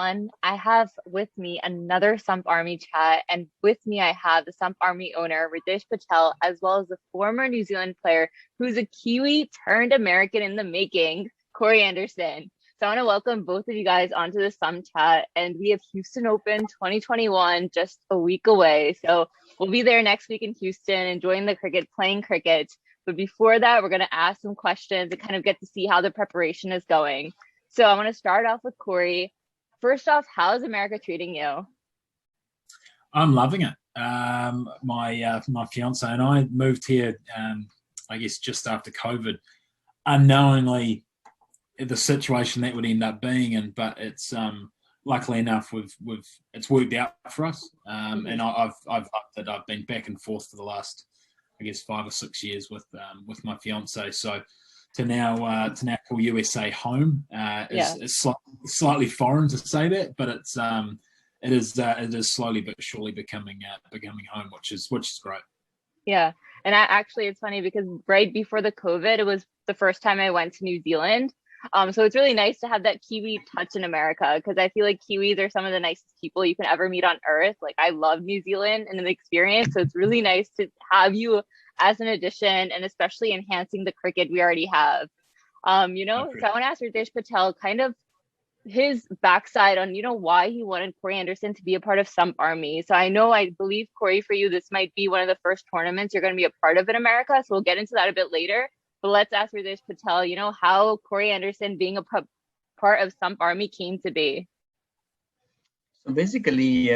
everyone. I have with me another Samp Army chat, and with me I have the Samp Army owner, Ritesh Patel, as well as the former New Zealand player who's a Kiwi turned American in the making, Corey Anderson. So I want to welcome both of you guys onto the Samp chat, and we have Houston Open 2021 just a week away. So we'll be there next week in Houston, enjoying the cricket, playing cricket. But before that, we're going to ask some questions and kind of get to see how the preparation is going. So I want to start off with Corey. First off, how's America treating you? I'm loving it. My fiance and I moved here, I guess, just after COVID, unknowingly the situation that would end up being in. But it's luckily enough, it's worked out for us. And I've been back and forth for the last, I guess, 5 or 6 years with my fiance. So to now call USA home is slightly foreign to say that, but it is slowly but surely becoming home, which is great. Yeah, and it's funny because right before the COVID, it was the first time I went to New Zealand. So it's really nice to have that Kiwi touch in America, because I feel like Kiwis are some of the nicest people you can ever meet on earth. Like, I love New Zealand and the experience, so it's really nice to have you as an addition, and especially enhancing the cricket we already have. So I want to ask Ritesh Patel kind of his backside on, why he wanted Corey Anderson to be a part of Samp Army. So I believe, Corey, for you, this might be one of the first tournaments you're going to be a part of in America. So we'll get into that a bit later. But let's ask Ritesh Patel, how Corey Anderson being a part of Samp Army came to be. So basically,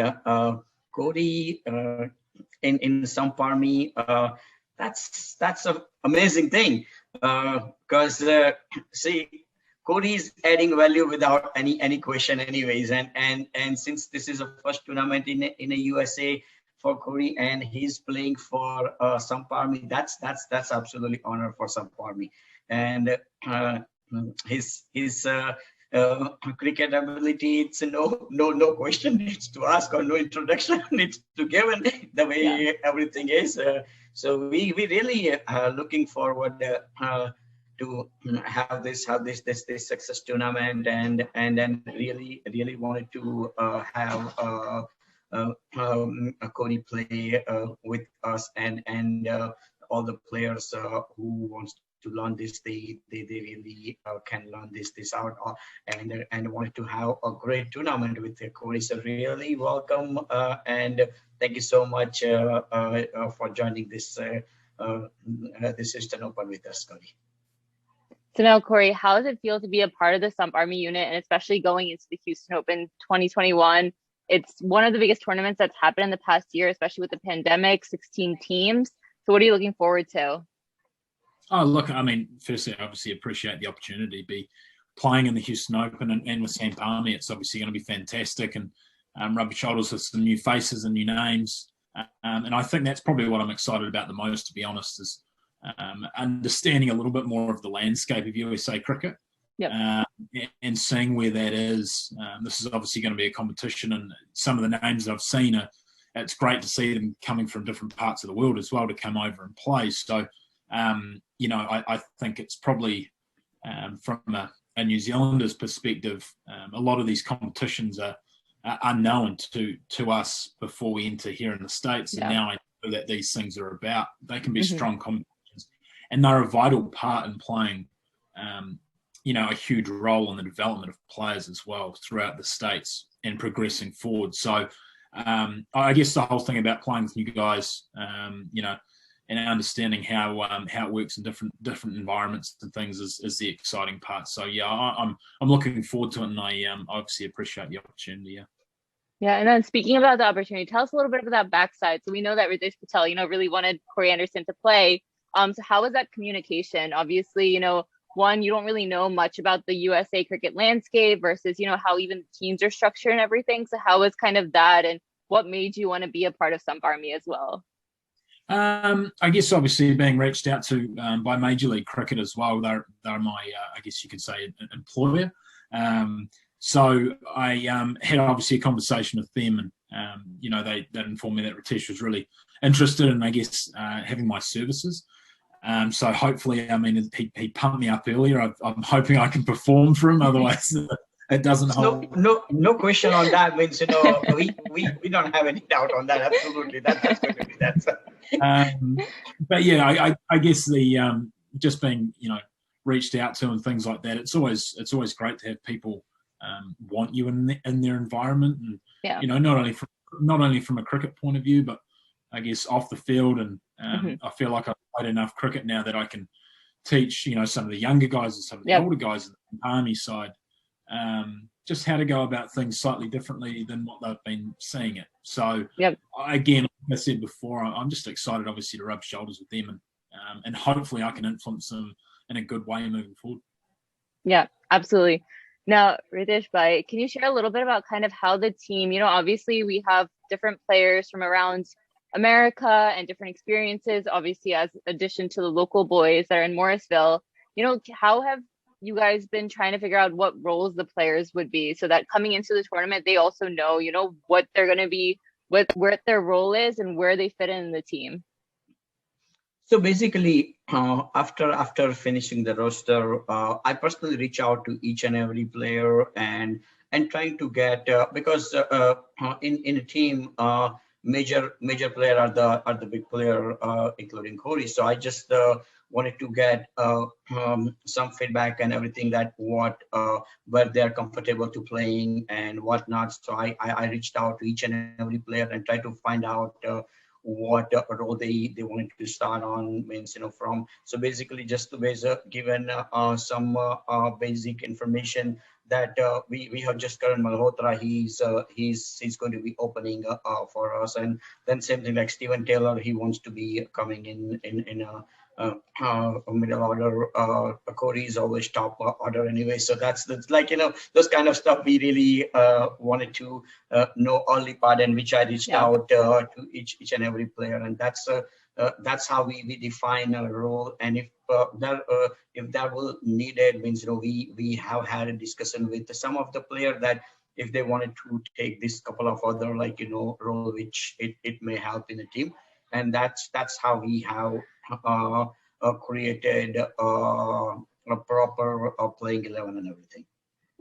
Corey in Samp Army, that's an amazing thing, because see, Corey is adding value without any question, anyways. And since this is a first tournament in a USA for Corey, and he's playing for Samp Army, that's absolutely honor for Samp Army. And his cricket ability, it's no question needs to ask, or no introduction needs to give, and the way everything is. So we really looking forward to have this success tournament, and then really wanted to have Cody play with us, and all the players who wants to learn this, they really can learn this out, and wanted to have a great tournament with Cody. So really welcome, and thank you so much for joining this Houston Open with us, Cody. So now, Corey, how does it feel to be a part of the Samp Army unit, and especially going into the Houston Open 2021? It's one of the biggest tournaments that's happened in the past year, especially with the pandemic, 16 teams. So what are you looking forward to? Oh, look, I mean, firstly, I obviously appreciate the opportunity to be playing in the Houston Open and with Samp Army. It's obviously going to be fantastic, and rub shoulders with some new faces and new names. And I think that's probably what I'm excited about the most, to be honest, is understanding a little bit more of the landscape of USA cricket. Yep. And seeing where that is. This is obviously going to be a competition, and some of the names I've seen it's great to see them coming from different parts of the world as well to come over and play. So, I think it's probably from a New Zealander's perspective, a lot of these competitions are unknown to us before we enter here in the States. And now I know that these things are about. They can be strong competitions, and they're a vital part in playing a huge role in the development of players as well throughout the States and progressing forward. So I guess the whole thing about playing with new guys, and understanding how it works in different environments and things is the exciting part. So I'm looking forward to it, and I obviously appreciate the opportunity. Yeah, and then speaking about the opportunity, tell us a little bit about that backside. So we know that Ritesh Patel, really wanted Corey Anderson to play. So how was that communication? Obviously, one, you don't really know much about the USA cricket landscape versus, how even teams are structured and everything. So how was kind of that, and what made you want to be a part of Samp Army as well? I guess obviously being reached out to by Major League Cricket as well. They're my, I guess you could say, employer. So I had obviously a conversation with them, and they informed me that Ritesh was really interested in, I guess, having my services. So hopefully, I mean, he pumped me up earlier. I'm hoping I can perform for him. Otherwise, it doesn't No, hold. no question on that. Means we don't have any doubt on that. Absolutely, that's going to be that. But yeah, I guess the just being reached out to and things like that. It's always great to have people want you in their environment, and Yeah. not only from a cricket point of view, but I guess off the field. And I feel like I've played enough cricket now that I can teach some of the younger guys and some of the older guys in the Army side just how to go about things slightly differently than what they've been seeing it. So again, like I said before, I'm just excited, obviously, to rub shoulders with them, and hopefully I can influence them in a good way moving forward. Yeah, absolutely. Now, Ritesh bhai, can you share a little bit about kind of how the team, obviously we have different players from around America and different experiences, obviously, as addition to the local boys that are in Morrisville. How have you guys been trying to figure out what roles the players would be so that coming into the tournament, they also know, what they're going to be, where their role is and where they fit in the team? So basically, after finishing the roster, I personally reach out to each and every player and trying to get because in a team, major player are the big player, including Corey. So I just wanted to get some feedback and everything that where they're comfortable to playing and whatnot. So I reached out to each and every player and tried to find out what role they wanted to start on, means from. So basically just to given some basic information that we have just Karan Malhotra. He's going to be opening for us, and then same thing like Steven Taylor. He wants to be coming in a middle order. Corey is always top order anyway. So that's like those kind of stuff we really wanted to know early part, and which I reached out to each and every player, and that's how we define a role. And if that will needed, means we have had a discussion with some of the player that if they wanted to take this couple of other role which it may help in the team, and that's how we have created a proper playing 11 and everything.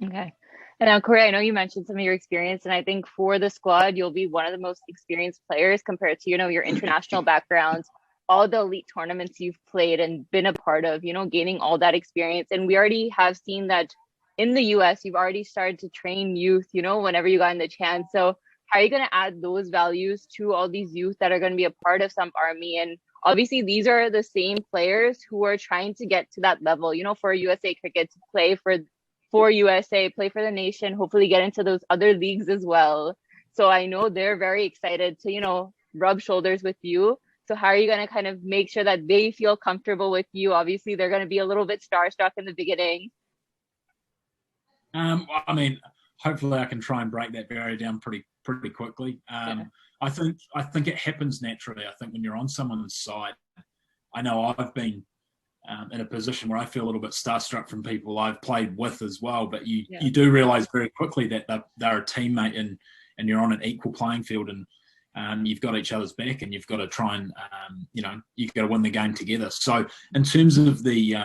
Okay. And now, Corey, I know you mentioned some of your experience, and I think for the squad, you'll be one of the most experienced players compared to, your international background, all the elite tournaments you've played and been a part of, gaining all that experience. And we already have seen that in the US, you've already started to train youth, whenever you got the chance. So how are you going to add those values to all these youth that are going to be a part of Samp Army? And obviously, these are the same players who are trying to get to that level, for USA Cricket, to play for USA, play for the nation, hopefully get into those other leagues as well. So I know they're very excited to, rub shoulders with you. So how are you going to kind of make sure that they feel comfortable with you? Obviously, they're going to be a little bit starstruck in the beginning. I mean, hopefully I can try and break that barrier down pretty quickly. I think it happens naturally. I think when you're on someone's side, I know I've been in a position where I feel a little bit starstruck from people I've played with as well. But you do realise very quickly that they're a teammate and you're on an equal playing field, and you've got each other's back, and you've got to try and you've got to win the game together. So in terms of the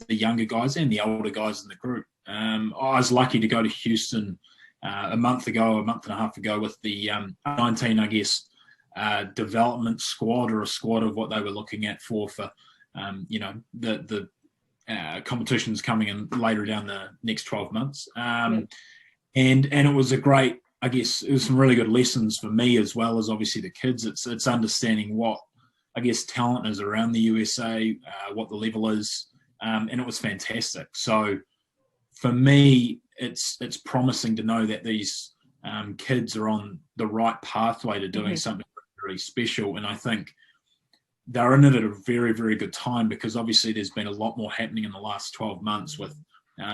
younger guys and the older guys in the group, I was lucky to go to Houston a month and a half ago with the 19, I guess, development squad, or a squad of what they were looking at for the competitions coming in later down the next 12 months. And it was a great, I guess, it was some really good lessons for me as well as obviously the kids. It's understanding what, I guess, talent is around the USA, what the level is, and it was fantastic. So for me, it's promising to know that these kids are on the right pathway to doing something really special. And I think they're in it at a very, very good time, because obviously there's been a lot more happening in the last 12 months with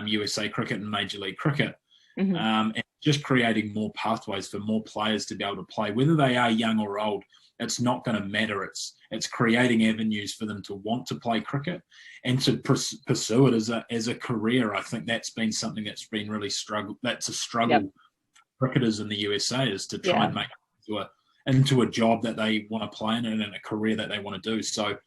USA Cricket and Major League Cricket, and just creating more pathways for more players to be able to play, whether they are young or old. It's not going to matter. It's creating avenues for them to want to play cricket and to pursue it as a career. I think that's been something that's been really struggle. That's a struggle for cricketers in the USA, is to try and make it into a job that they want to play in and a career that they want to do. So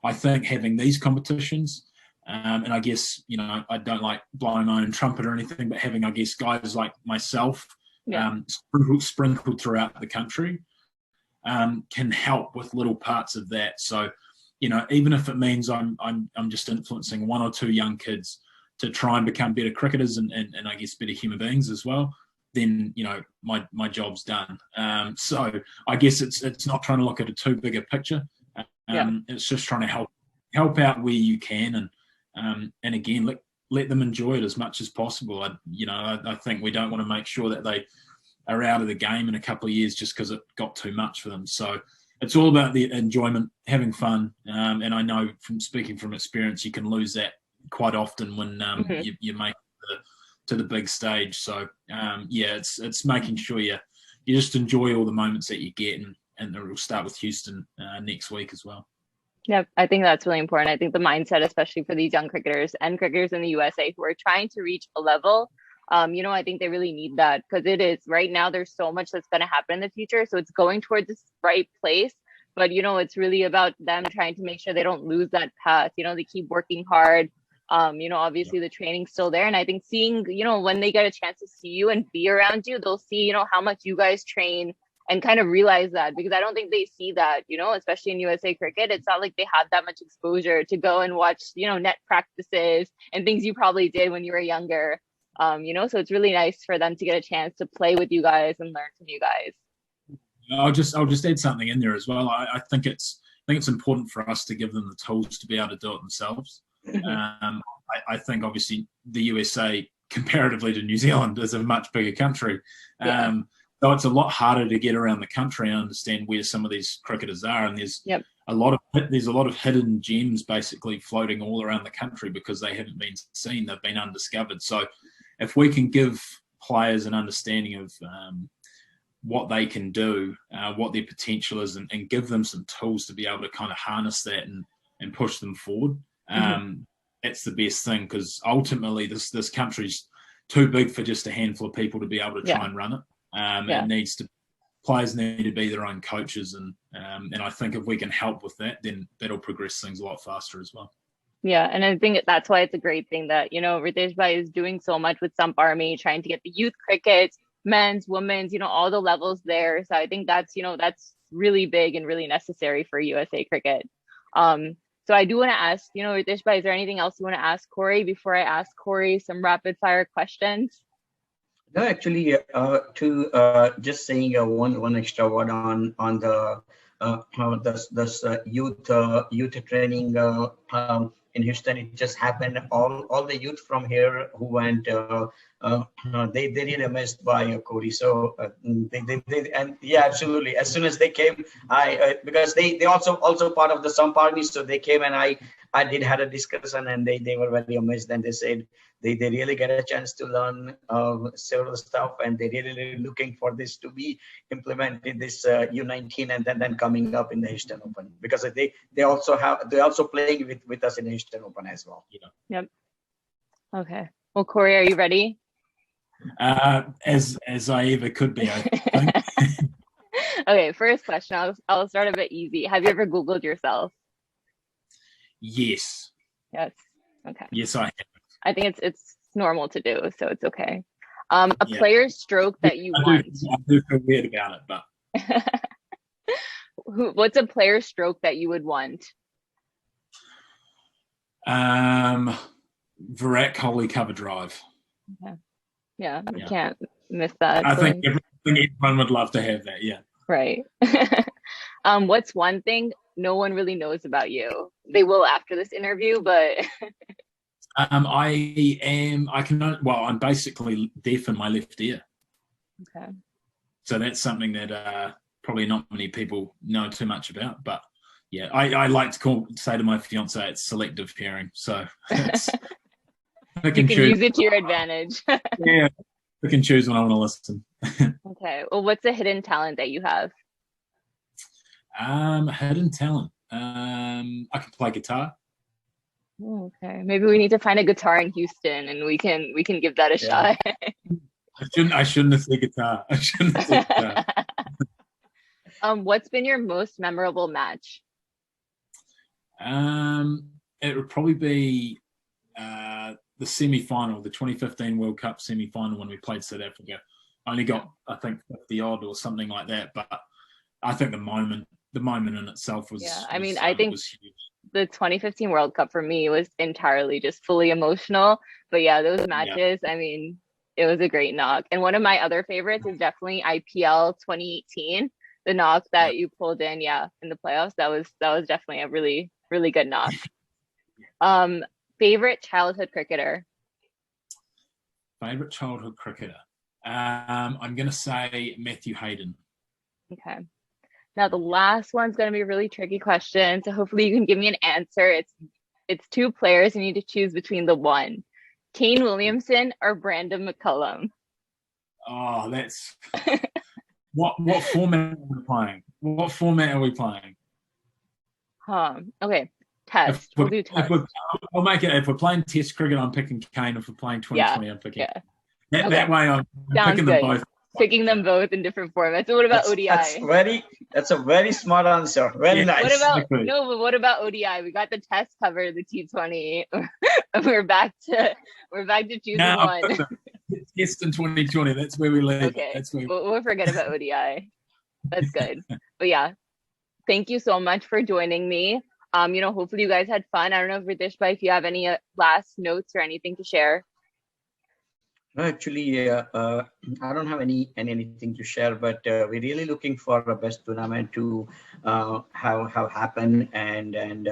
I think having these competitions, And I guess, I don't like blowing my own trumpet or anything, but having, I guess, guys like myself sprinkled throughout the country can help with little parts of that. So, even if it means I'm just influencing one or two young kids to try and become better cricketers and I guess better human beings as well, then my job's done. So I guess it's not trying to look at a too big a picture. It's just trying to help out where you can, and again let them enjoy it as much as possible. I think we don't want to make sure that they are out of the game in a couple of years just because it got too much for them. So it's all about the enjoyment, having fun, and I know from speaking from experience, you can lose that quite often when you make to the big stage. So it's making sure you just enjoy all the moments that you get, and we'll start with Houston next week as well. Yeah, I think that's really important. I think the mindset, especially for these young cricketers and cricketers in the USA who are trying to reach a level, I think they really need that, because it is right now, there's so much that's going to happen in the future. So it's going towards this right place, but, it's really about them trying to make sure they don't lose that path. They keep working hard. Obviously the training's still there. And I think seeing, when they get a chance to see you and be around you, they'll see, how much you guys train and kind of realize that, because I don't think they see that, especially in USA cricket. It's not like they have that much exposure to go and watch, net practices and things you probably did when you were younger. So it's really nice for them to get a chance to play with you guys and learn from you guys. I'll just add something in there as well. I think it's important for us to give them the tools to be able to do it themselves. I think obviously the USA comparatively to New Zealand is a much bigger country. So it's a lot harder to get around the country and understand where some of these cricketers are, and there's a lot of hidden gems basically floating all around the country because they haven't been seen, they've been undiscovered. So if we can give players an understanding of what they can do, what their potential is, and give them some tools to be able to kind of harness that and push them forward, that's the best thing, because ultimately this country's too big for just a handful of people to be able to try and run it. Players need to be their own coaches, and I think if we can help with that, then that'll progress things a lot faster as well. Yeah, and I think that's why it's a great thing that, Ritesh Bhai is doing so much with Samp Army, trying to get the youth cricket, men's, women's, all the levels there. So I think that's, that's really big and really necessary for USA cricket. So I do want to ask, Ritesh Bhai, is there anything else you want to ask Corey before I ask Corey some rapid fire questions? No, actually, just saying one extra word on the youth training in Houston. It just happened. All the youth from here who went, they really amazed by Corey. So absolutely. As soon as they came, because they also part of the Samp Army, so they came and I did had a discussion, and they were very amazed, and they said they really get a chance to learn several stuff, and they really looking for this to be implemented this U19 and then coming up in the Houston Open, because they're also playing with us in the Houston Open as well. Yep. Okay. Well, Corey, are you ready? As I ever could be, I think. Okay. First question. I'll start a bit easy. Have you ever Googled yourself? Yes. Yes. Okay. Yes, I have. I think it's normal to do, so it's okay. A player's stroke that you want. I do feel weird about it, but what's a player's stroke that you would want? Virat Kohli cover drive. Okay. Yeah, you can't miss that. I think everyone would love to have that. Yeah. Right. What's one thing no one really knows about you? They will after this interview, but. I'm basically deaf in my left ear. Okay. So that's something that probably not many people know too much about. But yeah, I like to say to my fiance, it's selective hearing. So it's, you can use it to your advantage. Yeah, I can choose when I want to listen. Okay. Well, what's a hidden talent that you have? Hidden talent. I can play guitar. Okay, maybe we need to find a guitar in Houston, and we can give that a shot. I shouldn't have said guitar. What's been your most memorable match? It would probably be the semi-final, the 2015 World Cup semi-final when we played South Africa. Only got, I think, 50 odd or something like that. But I think the moment in itself was, I mean, I think was huge. The 2015 World Cup for me was entirely just fully emotional. But yeah, those matches, I mean, it was a great knock. And one of my other favorites is definitely IPL 2018, the knock that you pulled in, in the playoffs. That was definitely a really, really good knock. Favorite childhood cricketer? Favorite childhood cricketer? I'm going to say Matthew Hayden. Okay. Now the last one's going to be a really tricky question, so hopefully you can give me an answer. It's two players. You need to choose between the one. Kane Williamson or Brandon McCullum? Oh, that's what format are we playing? What format are we playing? Okay. Test. We'll do test. I'll make it. If we're playing test cricket, I'm picking Kane. If we're playing 2020, I'm picking. Yeah. That way, I'm picking them both. Picking them both in different formats. So what about ODI? That's a very smart answer. Very nice. What about ODI? We got the test covered, the T20. we're back to choosing one. Test in 2020. That's where we live. Okay. We'll forget about ODI. That's good. But yeah, thank you so much for joining me. Hopefully you guys had fun. I don't know if Ritesh, if you have any last notes or anything to share. No, actually, I don't have anything to share, but we're really looking for a best tournament to have happen, and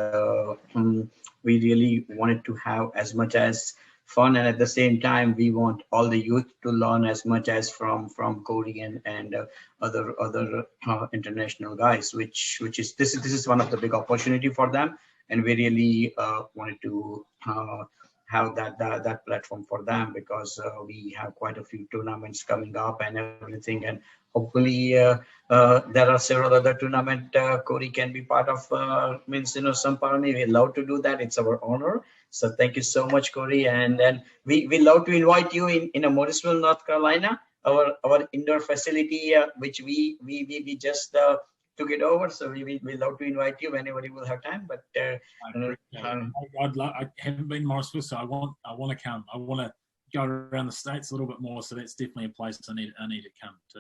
we really wanted to have as much as fun, and at the same time, we want all the youth to learn as much as from Corey and other international guys, which is this is one of the big opportunity for them, and we really wanted to have that platform for them, because we have quite a few tournaments coming up and everything, and hopefully there are several other tournaments Corey can be part of. Samp Army, we love to do that. It's our honor. So thank you so much, Corey, and then we love to invite you in Morrisville, North Carolina, our indoor facility, which we just took it over. So we love to invite you whenever you will have time. But I haven't been Morrisville, so I want to come. I want to go around the States a little bit more. So that's definitely a place I need to come to.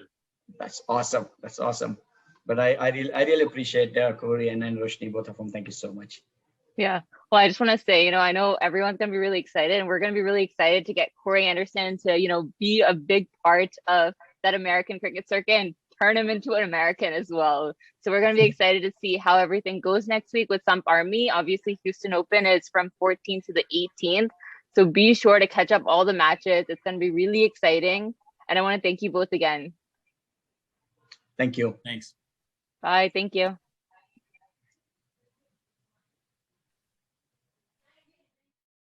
That's awesome. But I really appreciate Corey and Roshni, both of them. Thank you so much. Yeah. Well, I just want to say, I know everyone's going to be really excited, and we're going to be really excited to get Corey Anderson to, be a big part of that American cricket circuit and turn him into an American as well. So we're going to be excited to see how everything goes next week with Samp Army. Obviously, Houston Open is from 14th to the 18th. So be sure to catch up all the matches. It's going to be really exciting. And I want to thank you both again. Thank you. Thanks. Bye. Thank you.